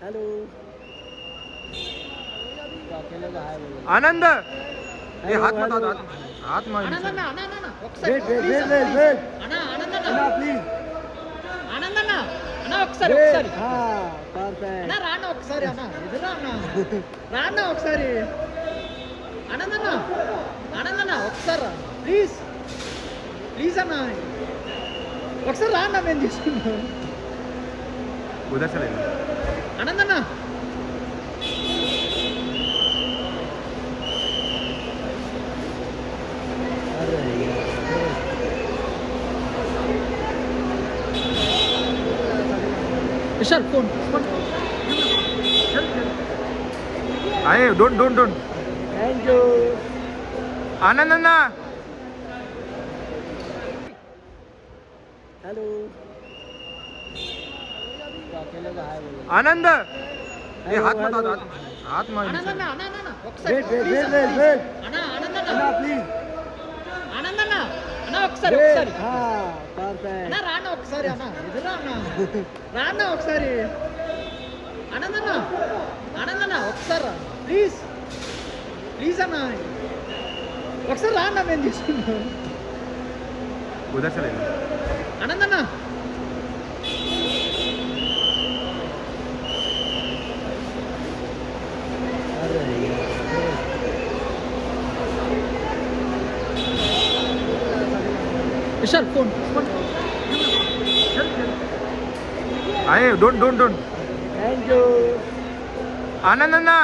hello तो अकेले का हाय बोलो आनंद ये हाथ मत हेलो हाथ मत ಆನಂದಣ್ಣ ಅಣ್ಣ ಅಣ್ಣ ಅಣ್ಣ ఒకసారి वेट ಅಣ್ಣ ಆನಂದಣ್ಣ अन्ना प्लीज ಆನಂದಣ್ಣ ಅಣ್ಣ ఒకసారి हाँ परफेक्ट అన్న రాన్న ఒకసారి అన్న ఎదురా అన్న రాన్న ఒకసారి ఆనందన్న ఆనందన్న ఒకసారి ప్లీజ్ ప్లీజ్ అన్న ఒకసారి రాన్న మేము తీసుకుంటాం उधर से ले लो ఆనందన్న अरे విశాల్ ఫోన్ ఫోన్ आए don't thank you Anand Anna hello तो अकेले का हाय बोलो आनंद ये हाथ मत हेलो हाथ मत ఆనందన్న అన్న అన్న ఒకసారి वेट అన్న ఆనందన్న अन्ना प्लीज ఆనందన్న అన్న ఒకసారి हाँ परफेक्ट అన్న రాన్న ఒకసారి అన్న ఎదురా అన్న రాన్న ఒకసారి ఆనందన్న ఆనందన్న ఒకసారి ప్లీజ్ ప్లీజ్ అన్న ఒకసారి రాన్న మేము తీసుకుంటాం उधर से ले लो ఆనందన్న अरे విశాల్ ఫోన్ ఫోన్ आए don't thank you Anand Anna